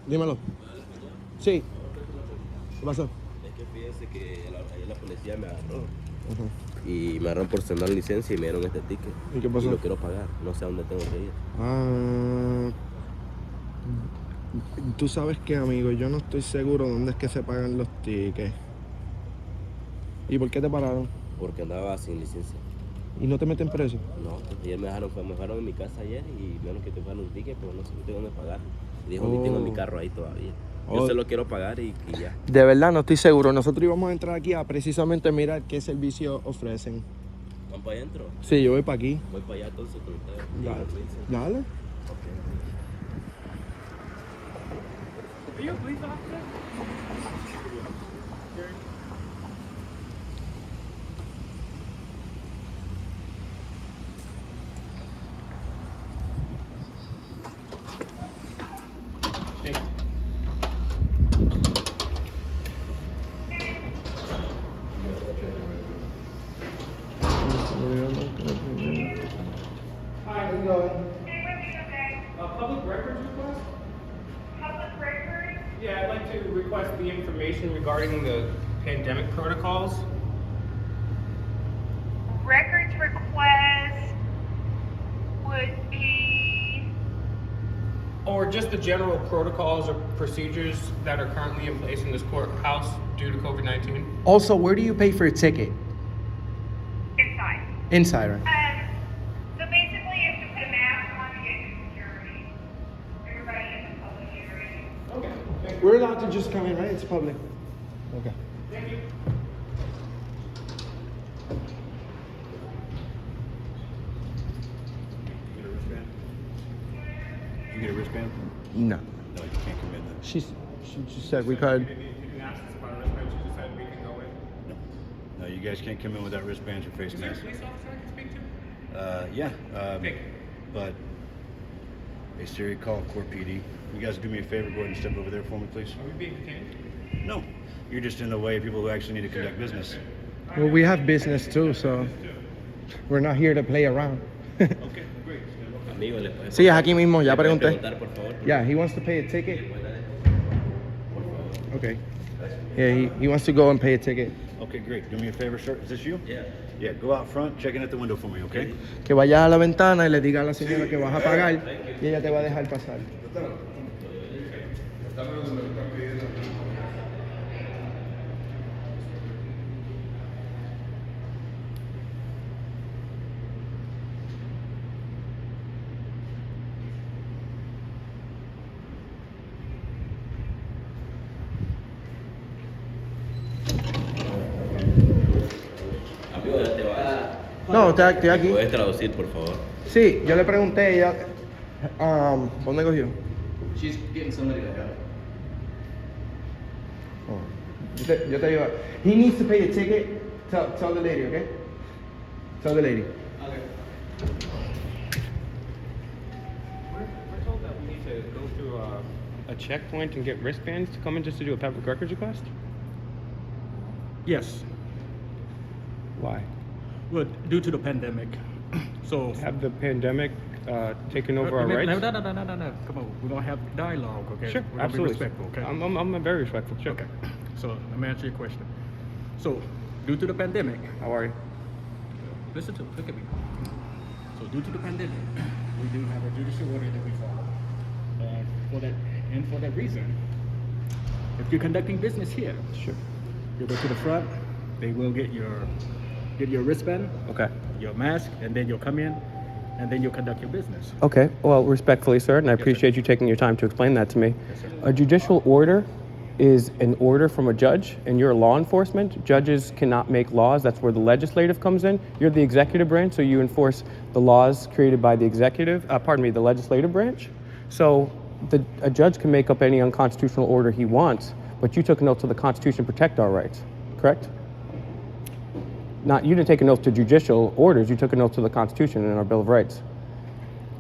Dímelo. Sí. ¿Qué pasó? Es que fíjese que ayer la policía me agarró. Y me agarraron por cenar licencia y me dieron este ticket. ¿Y qué pasó? Y lo quiero pagar. No sé a dónde tengo que ir. Tú sabes que, amigo, yo no estoy seguro dónde es que se pagan los tickets. ¿Y por qué te pararon? Porque andaba sin licencia. ¿Y no te meten preso? No, ayer me dejaron en mi casa ayer y me dijeron que te pagaron un ticket, pero no sé, no tengo dónde pagar. Y dijo, ni tengo mi carro ahí todavía. Yo se lo quiero pagar y ya. De verdad, no estoy seguro. Nosotros íbamos a entrar aquí a precisamente mirar qué servicio ofrecen. ¿Van para adentro? Sí, yo voy para aquí. Voy para allá entonces con ustedes. Dale. Dale. Hi, public records request? Public record, Yeah, I'd like to request the information regarding the pandemic protocols. records request would be, Or just the general protocols or procedures that are currently in place in this courthouse due to COVID-19. Also, where do you pay for a ticket? inside. Inside, right? So basically you have to put a mask on to get into security. Everybody in the public area. Okay, thank you. We're allowed to just come in, right? It's public. Okay. Thank you. You get a wristband? No. No, you can't come in then. She said we could. You didn't ask us about a wristband, she just said we can go in. No, you guys can't come in without wristbands or face Is there a masks. police officer I can speak to? Yeah, Vic. but a Siri call Core PD. You guys do me a favor, go ahead and step over there for me, please. Are we being detained? No, you're just in the way of people who actually need to conduct business. Well, we have business too, so we're not here to play around. Okay, great. Amigo, ¿le puedes Sí, es aquí mismo, ya ¿le puedes pregunté. preguntar, por favor? Yeah, he wants to pay a ticket. Okay. Yeah, he wants to go and pay a ticket. Okay, great. Do me a favor, sir. Is this you? Yeah. Yeah, go out front, check in at the window for me, okay? Que vayas a la ventana y le diga a la señora que vas a pagar y ella te va a dejar pasar. Amigo, ya te vas. No, estoy aquí. ¿Puedes traducir, por favor? Sí, yo le pregunté a ella. ¿Dónde cogió? She's getting somebody to help. Oh. Yo te digo. He needs to pay a ticket. Tell the lady, okay? Tell the lady. We're told that we need to go through a checkpoint and get wristbands to come in just to do a public records request? Yes, Why? well, due to the pandemic. So Have the pandemic taken over our rights? No. Come on, we're gonna have dialogue, okay? Sure, We're gonna absolutely. Be respectful, okay? I'm very respectful. Sure. Okay. So let me answer your question. So, due to the pandemic, How are you? look at me. So, due to the pandemic, we do have a judicial order that we follow. For that reason, if you're conducting business here, Sure. you go to the front. They will get your wristband, Okay. your mask, and then you'll come in, and then you'll conduct your business. Okay. Well, respectfully, sir, and I sir. appreciate you taking your time to explain that to me. Yes, sir. A judicial order is an order from a judge, and you're law enforcement. Judges cannot make laws. That's where the legislative comes in. You're the executive branch, so you enforce the laws created by the the legislative branch. So a judge can make up any unconstitutional order he wants, but you took an oath to the Constitution to protect our rights, correct? You didn't take an oath to judicial orders. You took an oath to the Constitution and our Bill of Rights.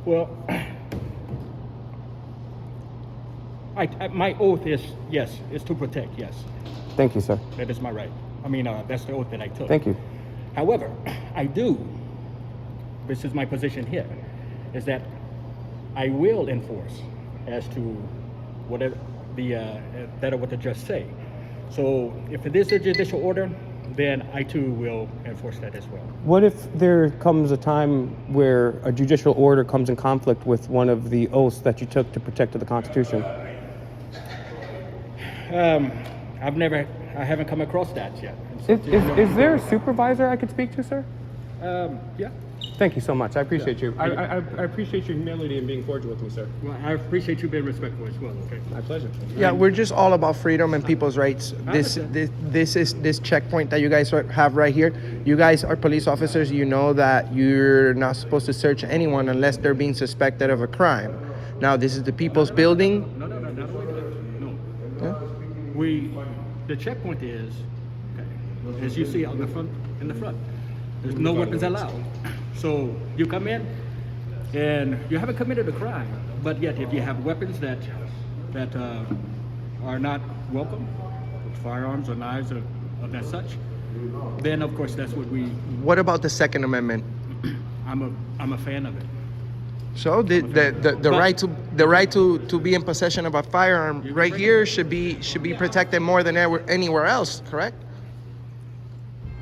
Well, my oath is to protect. Yes, Thank you, sir. that is my right. I mean, that's the oath that I took. Thank you. However, I do, this is my position here, is that I will enforce as to whatever that what the judge say. So if it is a judicial order, then I too will enforce that as well. What if there comes a time where a judicial order comes in conflict with one of the oaths that you took to protect the Constitution? I haven't come across that yet. Is there a supervisor I could speak to, sir? Yeah. Thank you so much. I appreciate you. I appreciate your humility and being cordial with me, sir. Well, I appreciate you being respectful as well. Okay. My pleasure. Yeah, we're just all about freedom and people's rights. This checkpoint that you guys have right here. You guys are police officers. You know that you're not supposed to search anyone unless they're being suspected of a crime. Now, this is the people's building. No, not only that. No. Yeah. The checkpoint is, okay, as you see on the front, in the front, there's no weapons allowed. So you come in and you haven't committed a crime, but yet if you have weapons that are not welcome, firearms or knives or that such, then of course that's what we. What about the Second Amendment? I'm a fan of it. So the right to be in possession of a firearm right here should be protected more than anywhere else, correct?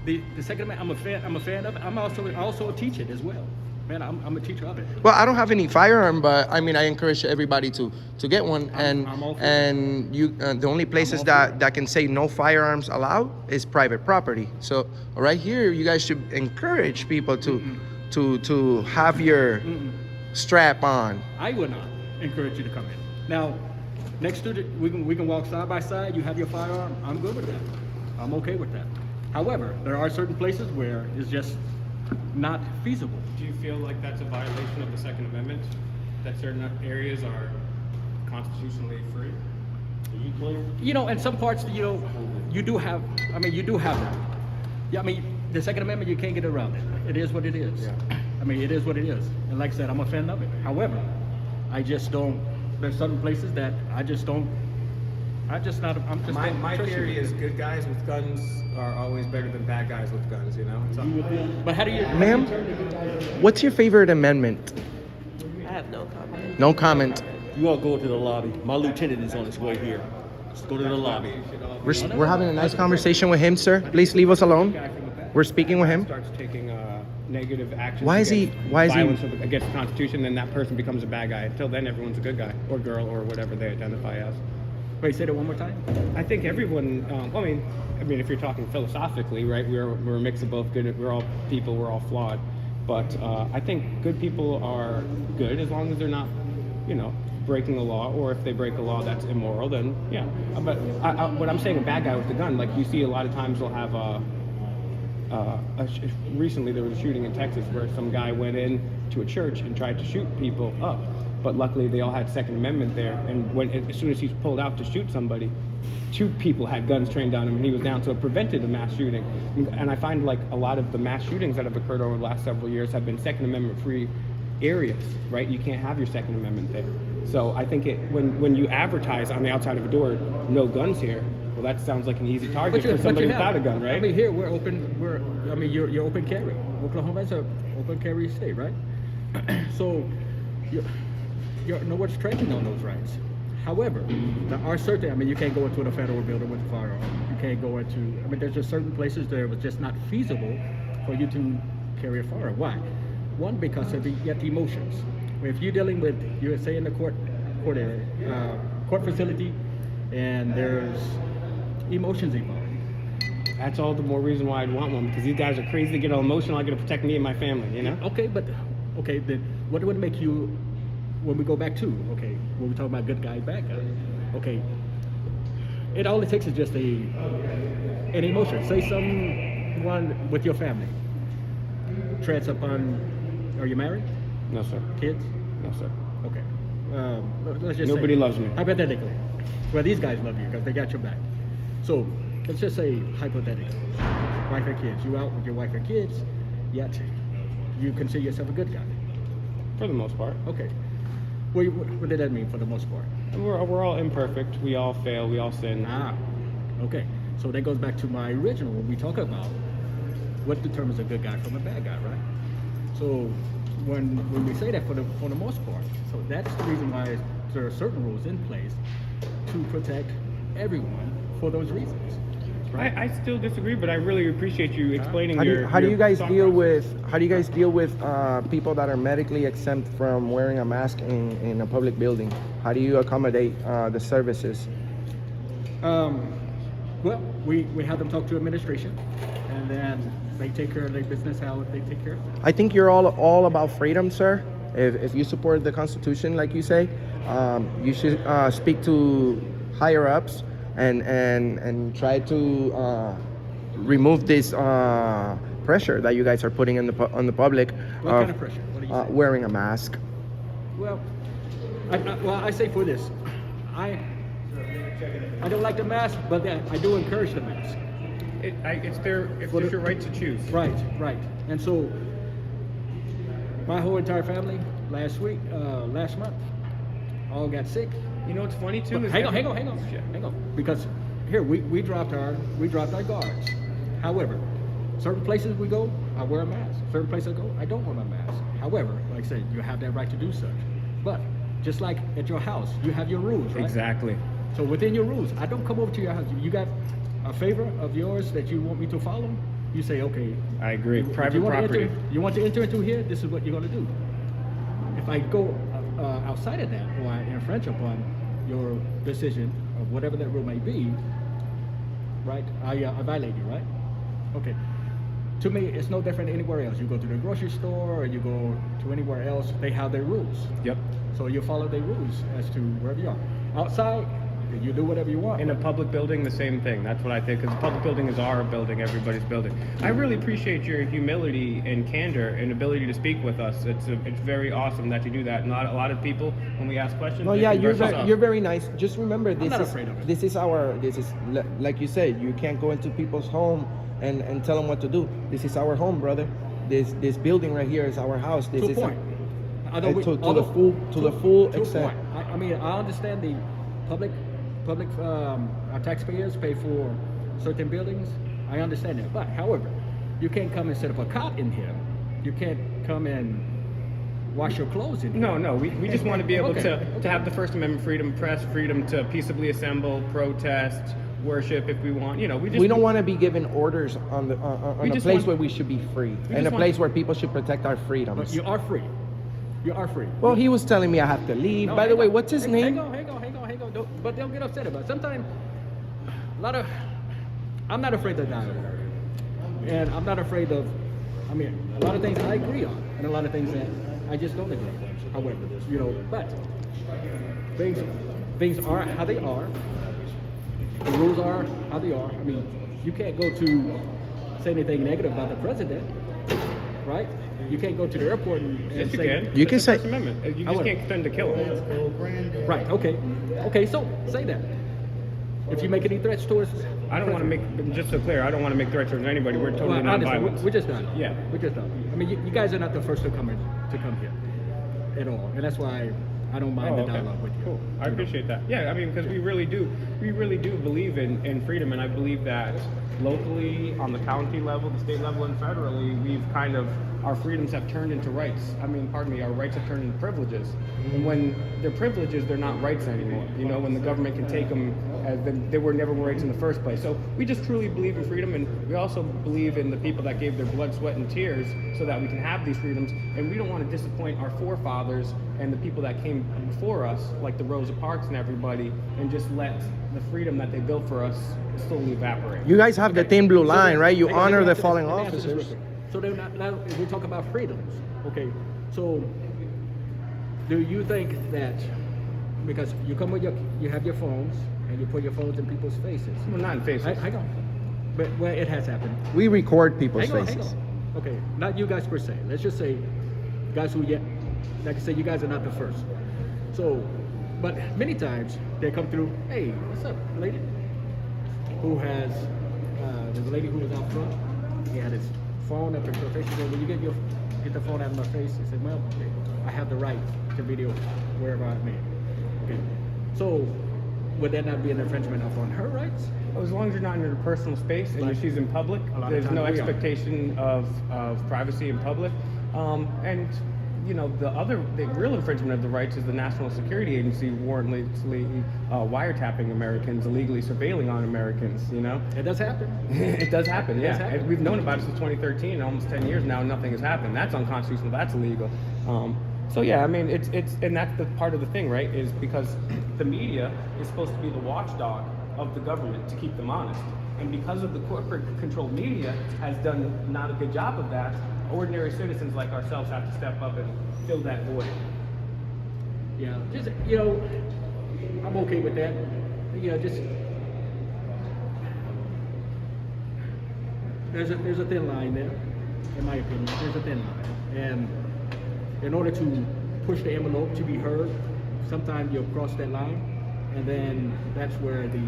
The Second Amendment, I'm a fan of it. I'm also a teacher as well. Man, I'm a teacher of it. Well, I don't have any firearm, but I mean, I encourage everybody to get one. And I'm all for and you, the only places that can say no firearms allowed is private property. So right here, you guys should encourage people to have your strap on. I would not encourage you to come in. Now, next to it, we can walk side by side. You have your firearm. I'm good with that. I'm okay with that. However, there are certain places where it's just not feasible. Do you feel like that's a violation of the Second Amendment? That certain areas are constitutionally free? Are you clear? You know, in some parts, you do have that. Yeah, I mean, the Second Amendment, you can't get around it. It is what it is. Yeah. I mean, it is what it is. And like I said, I'm a fan of it. However, I just don't, there's certain places that I just don't, I'm just My not theory is good guys with guns are always better than bad guys with guns, you know? But how do you... Ma'am, what's your favorite amendment? I have no comment. No comment. You all go to the lobby. My lieutenant is on his way here. Let's go to the lobby. We're having a nice conversation with him, sir. Please leave us alone. We're speaking with him. Starts taking negative actions. Why is he violence against the Constitution? Then that person becomes a bad guy. Until then, everyone's a good guy or girl or whatever they identify as. Wait, say that one more time? I think everyone. I mean, if you're talking philosophically, right? We're a mix of both good. We're all people. We're all flawed. But I think good people are good as long as they're not, breaking the law. Or if they break a law that's immoral, then yeah. But what I'm saying, a bad guy with a gun, like you see a lot of times, they'll have recently there was a shooting in Texas where some guy went in to a church and tried to shoot people up. But luckily they all had Second Amendment there, and as soon as he pulled out to shoot somebody, 2 people had guns trained on him and he was down, so it prevented the mass shooting. And I find like a lot of the mass shootings that have occurred over the last several years have been Second Amendment free areas, right? You can't have your Second Amendment there. So I think when you advertise on the outside of a door, no guns here, well, that sounds like an easy target for somebody without a gun, right? I mean, here we're open. You're open carry. Oklahoma is an open carry state, right? So no one's trading on those rights. However, there are certain. I mean, you can't go into a federal building with a firearm. You can't go into. I mean, there's just certain places there it was just not feasible for you to carry a firearm. Why? One, because of the emotions. If you're dealing with, you're say in the court area, court facility, and there's emotions involved. That's all the more reason why I'd want one, because these guys are crazy to get all emotional. I got to protect me and my family, you know? Okay, then what would make you, when we go back to, when we talk about good guy, bad guy, it all it takes is just an emotion. Say someone with your family treads upon, are you married? No, sir. Kids? No, sir. Okay. Let's just Nobody say, loves me. Hypothetically. Well, these guys love you because they got your back. So, let's just say hypothetically. Wife and kids. You out with your wife and kids, yet you consider yourself a good guy. For the most part. Okay. What did that mean for the most part? We're all imperfect. We all fail. We all sin. Okay. So that goes back to my original when we talk about what determines a good guy from a bad guy, right? So when we say that for the most part, so that's the reason why there are certain rules in place to protect everyone for those reasons. Right? I still disagree, but I really appreciate you explaining How do your. you guys thought deal process. with people that are medically exempt from wearing a mask in a public building? How do you accommodate the services? Well, we have them talk to administration, and then they take care of their business how they take care of it. I think you're all about freedom, sir. If you support the Constitution, like you say, you should speak to higher ups and try to remove this pressure that you guys are putting on the public. What kind of pressure? What do you say? Wearing a mask. Well, I say for this, I don't like the mask, but I do encourage the mask. It's For just the- your right to choose. Right. And so, my whole entire family last month, all got sick. You know what's funny too? But is hang every- on. Because here we dropped our guards. However, certain places we go, I wear a mask. Certain places I go, I don't wear my mask. However, like I said, you have that right to do such. But just like at your house, you have your rules, right? Exactly. So within your rules, I don't come over to your house. You got a favor of yours that you want me to follow? You say, okay. I agree. if Private you want to property. you want to enter into here, this is what you're going to do. If I go outside of that, or I infringe upon your decision of whatever that rule may be, right? I violate you, right? Okay. To me, it's no different anywhere else. You go to the grocery store or you go to anywhere else, they have their rules. Yep. So you follow their rules as to wherever you are. Outside, you do whatever you want. In a public building, the same thing. That's what I think. Because a public building is our building, everybody's building. I really appreciate your humility and candor and ability to speak with us. It's very awesome that you do that. Not a lot of people, when we ask questions. No, they yeah, converse us off. you're very nice. Just remember, this not is afraid of it. this is like you said. You can't go into people's home and tell them what to do. This is our home, brother. This building right here is our house. This To a is point. to the full to a extent. point. I mean, I understand the public our taxpayers pay for certain buildings. I understand that, but however, you can't come and set up a cot in here. You can't come and wash your clothes in here. No, we just want to be able Okay. to have the First Amendment freedom, press freedom to peaceably assemble, protest, worship if we want. You know, We don't want to be given orders on the on a just place want- where we should be free, we and just a place want- where people should protect our But freedoms. you are free. You are free. Well, he was telling me I have to leave. No, By the hang way, on. what's his Hang name? on. But they'll get upset about it. Sometimes, I'm not afraid of dialogue. And I'm not afraid of, I mean, a lot of things I agree on, and a lot of things that I just don't agree on. However, you know, but things are how they are. The rules are how they are. I mean, you can't go to say anything negative about the president, right? You can't go to the airport and Yes, you say, can. You can It's the say- First Amendment. You I just would- can't threaten to kill them. right, okay, so say that. If you make any threats towards, I don't want to make, just so clear, I don't want to make threats towards anybody. We're totally well, honestly, non-violent. we're just done. Yeah. We're just done. I mean, you guys are not the first to come here at all, and that's why I don't mind the okay. dialogue with you. Cool. I appreciate that. Yeah, I mean, because we really do believe in freedom, and I believe that locally, on the county level, the state level, and federally, we've kind of, our freedoms have turned into rights. I mean, pardon me, our rights have turned into privileges. And when they're privileges, they're not rights anymore. You know, when the government can take them as they were never rights in the first place. So we just truly believe in freedom, and we also believe in the people that gave their blood, sweat, and tears so that we can have these freedoms. And we don't want to disappoint our forefathers and the people that came before us, like the Rosa Parks and everybody, and just let the freedom that they built for us slowly evaporate. You guys have the thin blue line, right? You Hang on, honor let me the answer fallen this- let me answer this real officers. quick. So then now if we talk about freedoms, okay, so do you think that, because you come with you have your phones, and you put your phones in people's faces. Well, not in faces. Hang on. But well, it has happened. We record people's Hang faces. on. Okay, not you guys per se. Let's just say guys who like I said, you guys are not the first. So, but many times they come through, hey, what's up, lady? Who has, there's a lady who was out front. He had his phone up to her face. She said, "Will you get the phone out of my face?" He said, "Well, okay, I have the right to video wherever I may." Okay, so would that not be an infringement upon her rights? As long as you're not in your personal space and she's in public, A lot of there's times no we are. expectation of privacy in public. And you know, the real infringement of the rights is the National Security Agency warrantlessly wiretapping Americans, illegally surveilling on Americans. You know, It does happen. it does happen. It Yeah, does happen. And we've known about it since 2013, almost 10 years now. Nothing has happened. That's unconstitutional. That's illegal. So yeah, I mean, it's and that's the part of the thing, right? Is because the media is supposed to be the watchdog of the government to keep them honest, and because of the corporate-controlled media has done not a good job of that, ordinary citizens like ourselves have to step up and fill that void. Yeah, just, you know, I'm okay with that. You know, just there's a thin line there, in my opinion. There's a thin line, and in order to push the envelope to be heard, sometimes you'll cross that line, and then that's where the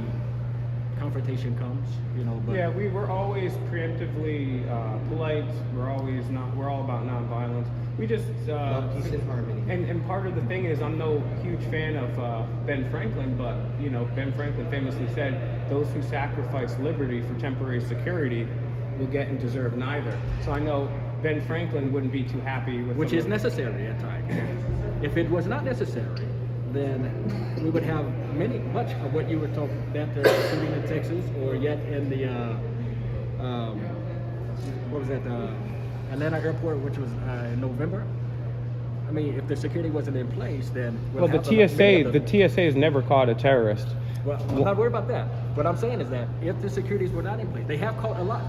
confrontation comes. You know, but Yeah, we were always preemptively polite. We're all about nonviolence. We just peace and harmony. And part of the thing is, I'm no huge fan of Ben Franklin, but you know, Ben Franklin famously said, "Those who sacrifice liberty for temporary security will get and deserve neither." So I know Ben Franklin wouldn't be too happy with which some is of- necessary at times. If it was not necessary, then we would have much of what you were talking, that shooting in Texas, or yet in the what was that, Atlanta airport, which was in November. I mean, if the security wasn't in place, then Well, the TSA has never caught a terrorist. Well, I'm not worried about that. What I'm saying is that if the securities were not in place, they have caught a lot.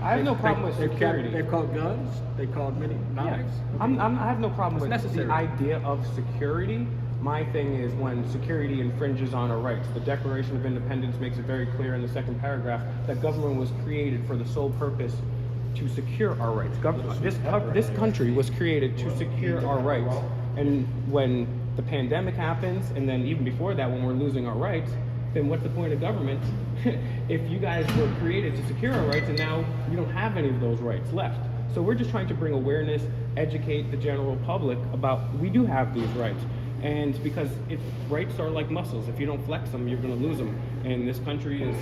I have no problem with security. They've caught guns. They've caught many knives. I have no problem It's with necessary. the idea of security. My thing is when security infringes on our rights. The Declaration of Independence makes it very clear in the second paragraph that government was created for the sole purpose to secure our rights. This country was created to secure our rights. And when the pandemic happens, and then even before that, when we're losing our rights, then what's the point of government if you guys were created to secure our rights and now you don't have any of those rights left? So we're just trying to bring awareness, educate the general public about we do have these rights. And because rights are like muscles. If you don't flex them, you're going to lose them. And this country is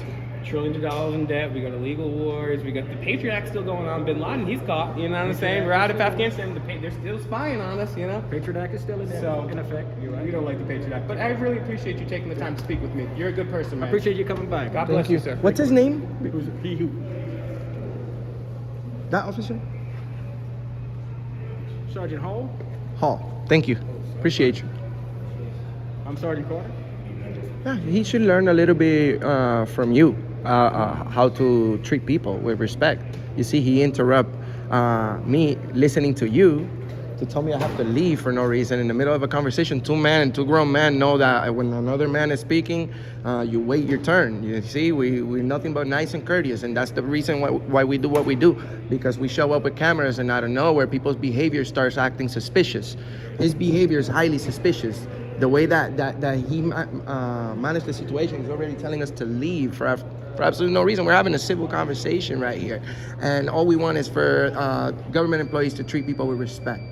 trillions of dollars in debt. We got illegal wars. We got the Patriot Act still going on. Bin Laden, he's caught. You know what I'm saying? We're out of Afghanistan. They're still spying on us, you know? Patriot Act is still in effect. You're right. We don't like the Patriot Act. But I really appreciate you taking the time to speak with me. You're a good person, I man. appreciate you coming by. God bless you, sir. What's his name? Who's he who? That officer? Sergeant Hall. Hall. Thank you. Appreciate you. I'm Sergeant Carter. Yeah, he should learn a little bit from you how to treat people with respect. You see, he interrupt me listening to you to tell me I have to leave for no reason in the middle of a conversation. Two grown men know that when another man is speaking, you wait your turn. You see, we're nothing but nice and courteous, and that's the reason why we do what we do, because we show up with cameras and out of nowhere, people's behavior starts acting suspicious. His behavior is highly suspicious. The way that he managed the situation, he's already telling us to leave for absolutely no reason. We're having a civil conversation right here, and all we want is for government employees to treat people with respect.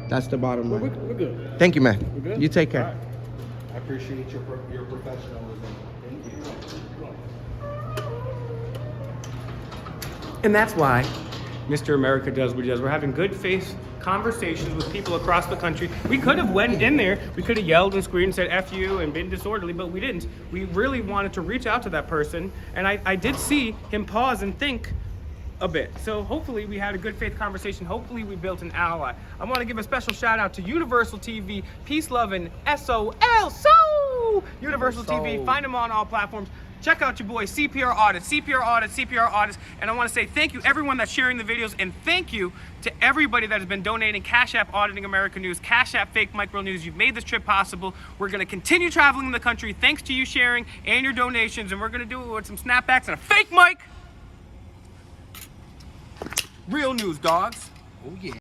That's the bottom line. We're good. Thank you, man. We're good? You take care. All right. I appreciate your professionalism. Thank you. And that's why Mr. America does what he does. We're having good faith conversations with people across the country. We could have went in there, we could have yelled and screamed and said F you and been disorderly, but we didn't. We really wanted to reach out to that person, and I did see him pause and think a bit. So hopefully we had a good faith conversation. Hopefully we built an ally. I want to give a special shout out to Universal TV, Peace, Love, and SOL. So Universal TV, find them on all platforms. Check out your boy CPR Audit, CPR Audit, CPR Audits. And I want to say thank you everyone that's sharing the videos, and thank you to everybody that has been donating. Cash App Auditing America News, Cash App Fake Micro News. You've made this trip possible. We're going to continue traveling the country thanks to you sharing and your donations, and we're going to do it with some snapbacks and a fake mic. Real news, dogs. Oh yeah.